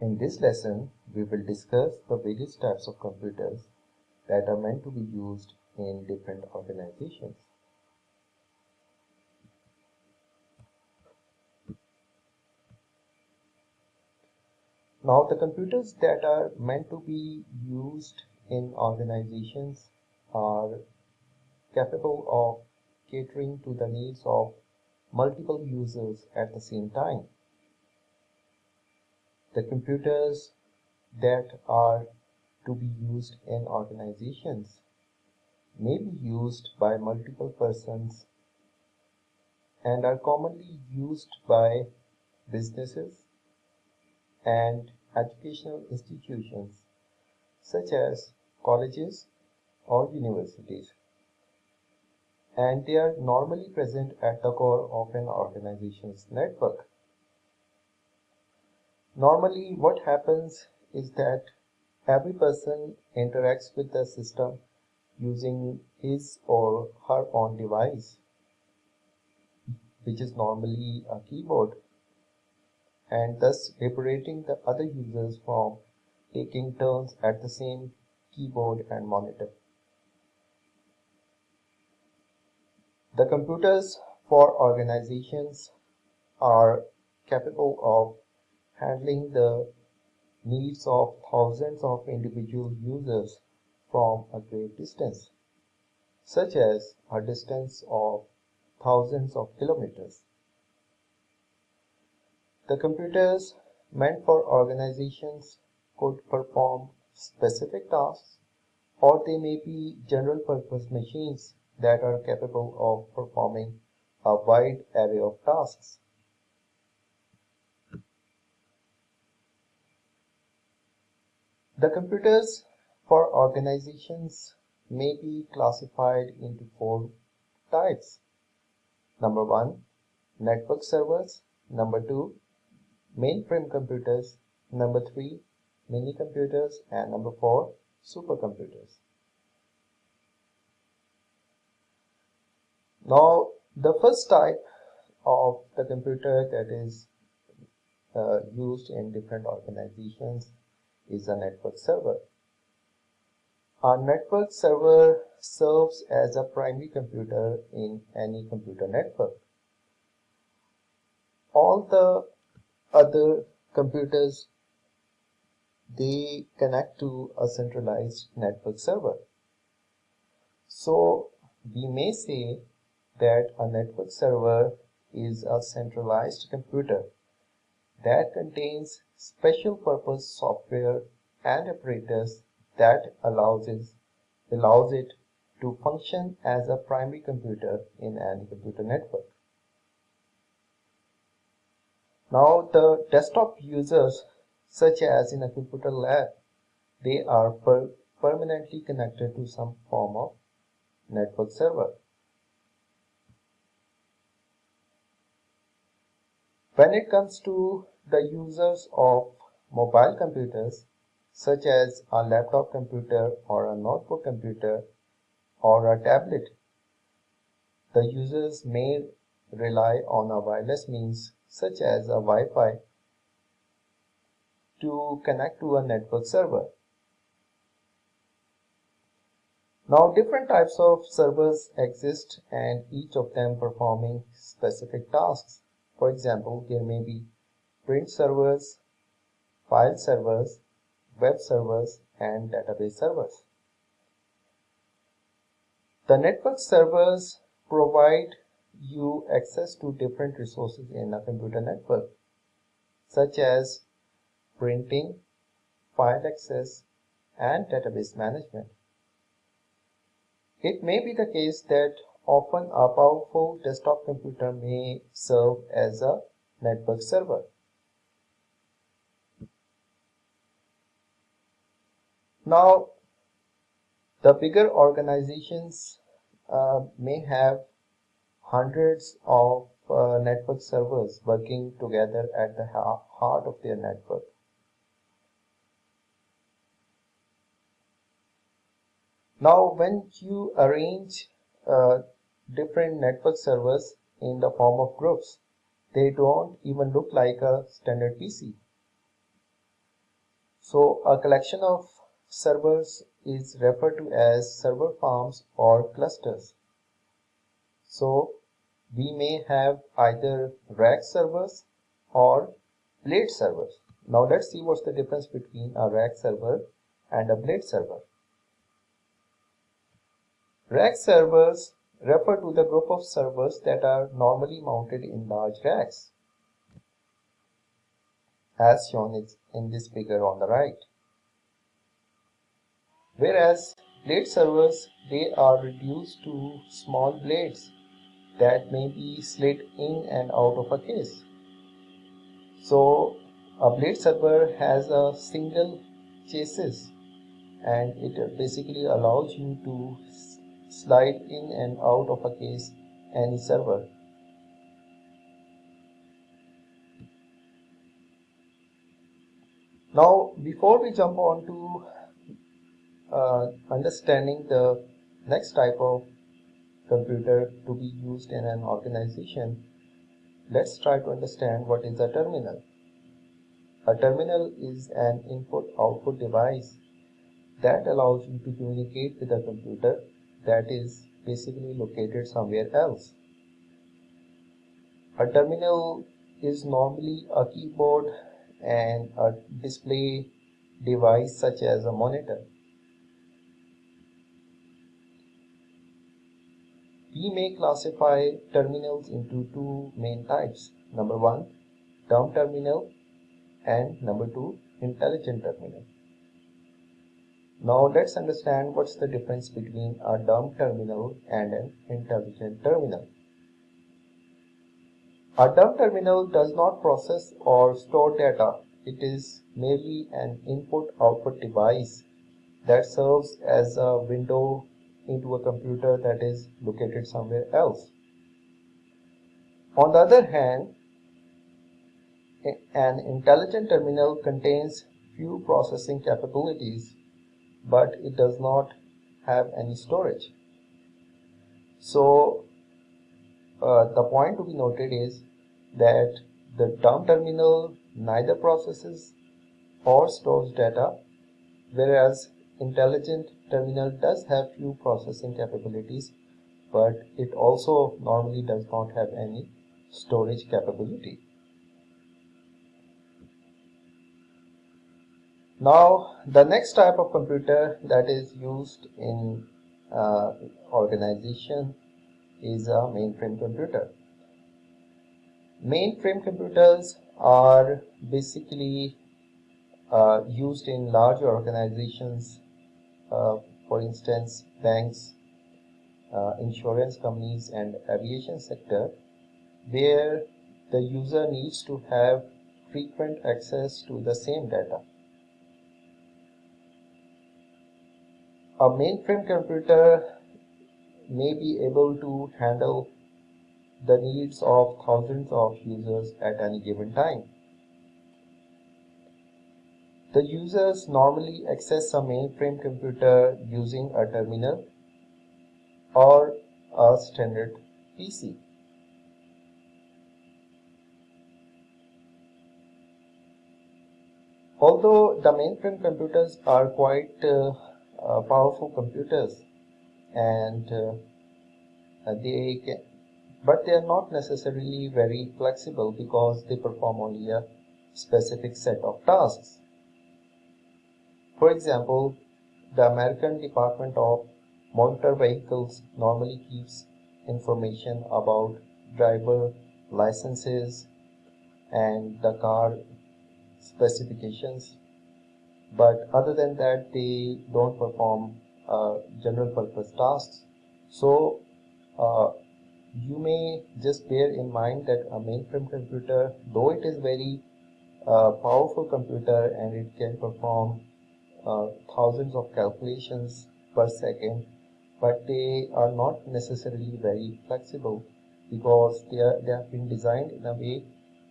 In this lesson, we will discuss the various types of computers that are meant to be used in different organizations. Now, the computers that are meant to be used in organizations are capable of catering to the needs of multiple users at the same time. The computers that are to be used in organizations may be used by multiple persons and are commonly used by businesses and educational institutions such as colleges or universities, and they are normally present at the core of an organization's network. Normally, what happens is that every person interacts with the system using his or her own device, which is normally a keyboard, and thus liberating the other users from taking turns at the same keyboard and monitor. The computers for organizations are capable of handling the needs of thousands of individual users from a great distance, such as a distance of thousands of kilometers. The computers meant for organizations could perform specific tasks, or they may be general purpose machines that are capable of performing a wide array of tasks. The computers for organizations may be classified into four types. Number one, network servers. Number two, mainframe computers. Number three, mini computers. And number four, supercomputers. Now, the first type of the computer that is used in different organizations is a network server. A network server serves as a primary computer in any computer network. All the other computers, they connect to a centralized network server. So we may say that a network server is a centralized computer that contains special purpose software and apparatus that allows it to function as a primary computer in any computer network. Now, the desktop users, such as in a computer lab, they are permanently connected to some form of network server. When it comes to the users of mobile computers, such as a laptop computer or a notebook computer or a tablet, the users may rely on a wireless means such as a Wi-Fi to connect to a network server. Now, different types of servers exist and each of them performing specific tasks. For example, there may be print servers, file servers, web servers, and database servers. The network servers provide you access to different resources in a computer network, such as printing, file access, and database management. It may be the case that often a powerful desktop computer may serve as a network server. Now, the bigger organizations may have hundreds of network servers working together at the heart of their network. Now, when you arrange different network servers in the form of groups, they don't even look like a standard PC. So a collection of servers is referred to as server farms or clusters. So we may have either rack servers or blade servers. Now let's see what's the difference between a rack server and a blade server. Rack servers refer to the group of servers that are normally mounted in large racks, as shown in this figure on the right. Whereas blade servers, they are reduced to small blades that may be slid in and out of a case. So a blade server has a single chassis, and it basically allows you to slide in and out of a case any server. Now before we jump on to understanding the next type of computer to be used in an organization, let's try to understand what is a terminal. A terminal is an input-output device that allows you to communicate with a computer that is basically located somewhere else. A terminal is normally a keyboard and a display device such as a monitor. We may classify terminals into two main types. Number one, dumb terminal, and number two, intelligent terminal. Now let's understand what's the difference between a dumb terminal and an intelligent terminal. A dumb terminal does not process or store data. It is merely an input-output device that serves as a window into a computer that is located somewhere else. On the other hand, an intelligent terminal contains few processing capabilities, but it does not have any storage. So the point to be noted is that the dumb terminal neither processes or stores data, whereas intelligent terminal does have few processing capabilities, but it also normally does not have any storage capability. Now the next type of computer that is used in organization is a mainframe computer. Mainframe computers are basically used in large organizations, for instance banks, insurance companies and aviation sector, where the user needs to have frequent access to the same data. A mainframe computer may be able to handle the needs of thousands of users at any given time. The users normally access a mainframe computer using a terminal or a standard PC. Although the mainframe computers are quite powerful computers, and but they are not necessarily very flexible because they perform only a specific set of tasks. For example, the American Department of Motor Vehicles normally keeps information about driver licenses and the car specifications, but other than that they don't perform general purpose tasks. So you may just bear in mind that a mainframe computer, though it is very powerful computer and it can perform thousands of calculations per second, but they are not necessarily very flexible because they have been designed in a way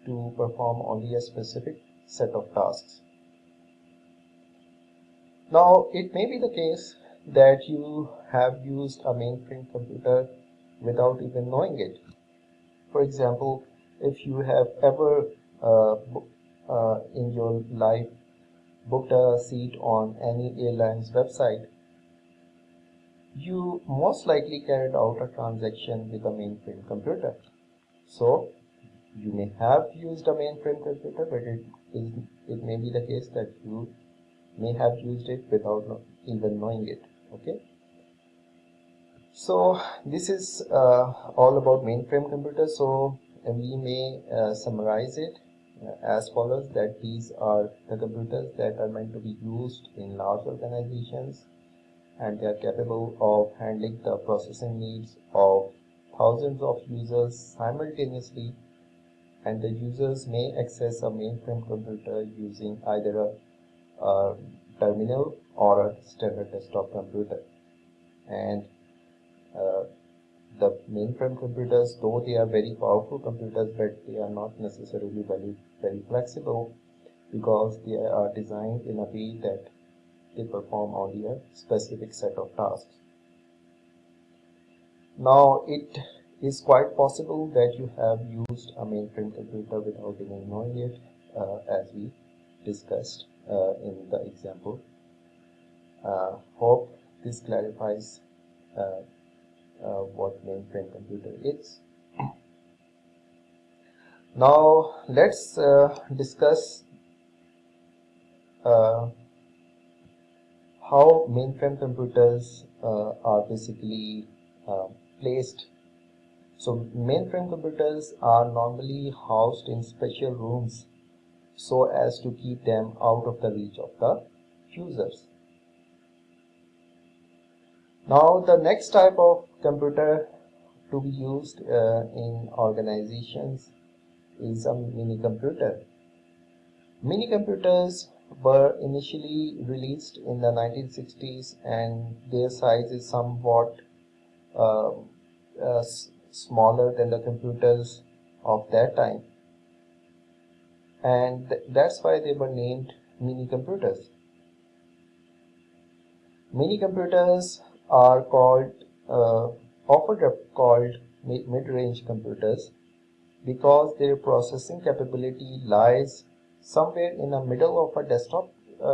to perform only a specific set of tasks. Now it may be the case that you have used a mainframe computer without even knowing it. For example, if you have ever in your life booked a seat on any airline's website, you most likely carried out a transaction with a mainframe computer. So you may have used a mainframe computer, but it may be the case that you may have used it without even knowing it. Okay. So this is all about mainframe computers. So we may summarize it as follows, that these are the computers that are meant to be used in large organizations, and they are capable of handling the processing needs of thousands of users simultaneously, and the users may access a mainframe computer using either a terminal or a standard desktop computer. And the mainframe computers, though they are very powerful computers, but they are not necessarily very flexible, because they are designed in a way that they perform only a specific set of tasks. Now, it is quite possible that you have used a mainframe computer without even knowing it, as we discussed in the example. Hope this clarifies what mainframe computer is. Now let's discuss how mainframe computers are basically placed. So mainframe computers are normally housed in special rooms so as to keep them out of the reach of the users. Now the next type of computer to be used in organizations is a mini computer. Mini computers were initially released in the 1960s, and their size is somewhat smaller than the computers of that time, and that's why they were named mini computers. Mini computers are often called mid-range computers because their processing capability lies somewhere in the middle of a desktop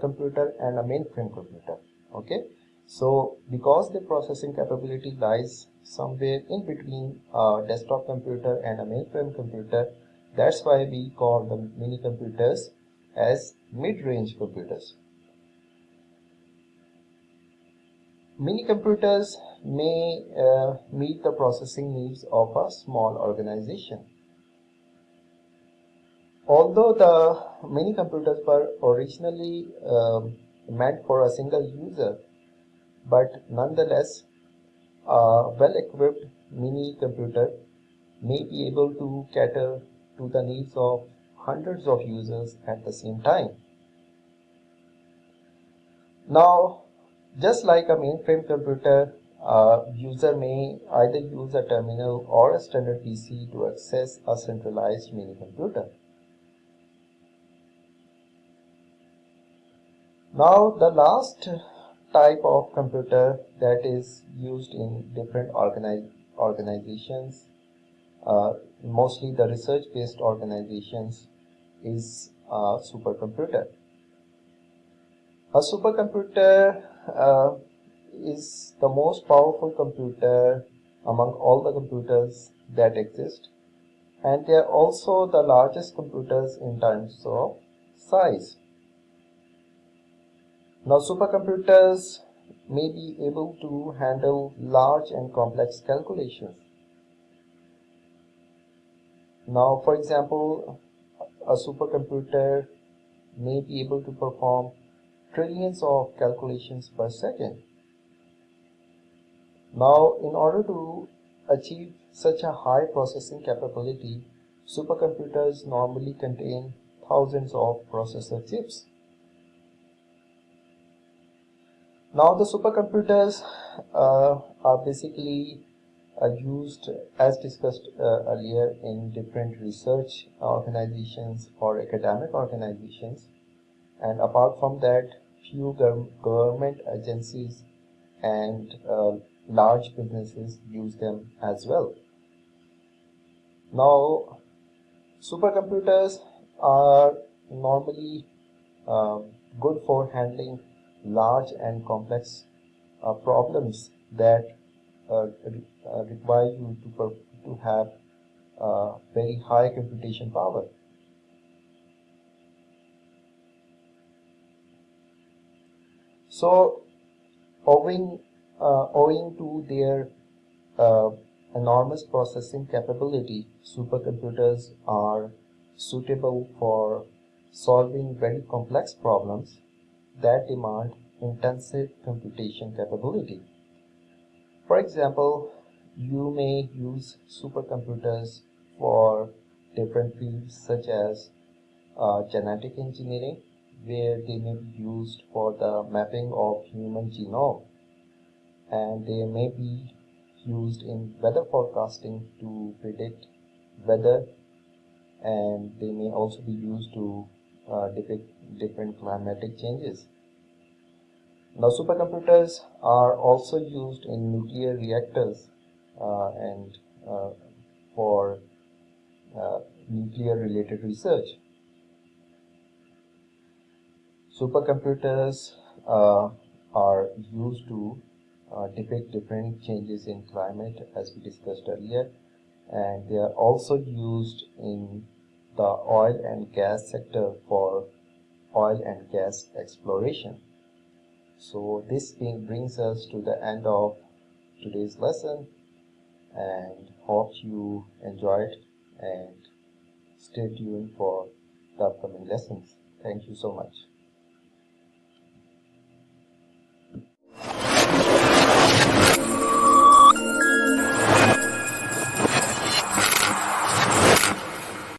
computer and a mainframe computer. Okay, so because the processing capability lies somewhere in between a desktop computer and a mainframe computer, that's why we call the mini computers as mid-range computers. Mini computers may meet the processing needs of a small organization. Although the mini computers were originally meant for a single user, but nonetheless, a well-equipped mini computer may be able to cater to the needs of hundreds of users at the same time. Now, just like a mainframe computer, a user may either use a terminal or a standard PC to access a centralized mini computer. Now, the last type of computer that is used in different organizations, mostly the research-based organizations, is a supercomputer. A supercomputer is the most powerful computer among all the computers that exist, and they are also the largest computers in terms of size. Now, supercomputers may be able to handle large and complex calculations. Now, for example, a supercomputer may be able to perform trillions of calculations per second. Now, in order to achieve such a high processing capability, supercomputers normally contain thousands of processor chips. Now, the supercomputers are basically used, as discussed earlier, in different research organizations or academic organizations, and apart from that, few government agencies and large businesses use them as well. Now, supercomputers are normally good for handling large and complex problems that require you to have very high computation power. So, owing to their uh, enormous processing capability, supercomputers are suitable for solving very complex problems that demand intensive computation capability. For example, you may use supercomputers for different fields such as genetic engineering, where they may be used for the mapping of human genome, and they may be used in weather forecasting to predict weather, and they may also be used to depict different climatic changes. Now, supercomputers are also used in nuclear reactors and for nuclear related research. Supercomputers are used to depict different changes in climate, as we discussed earlier, and they are also used in the oil and gas sector for oil and gas exploration. So this brings us to the end of today's lesson, and hope you enjoyed, and stay tuned for the upcoming lessons. Thank you so much.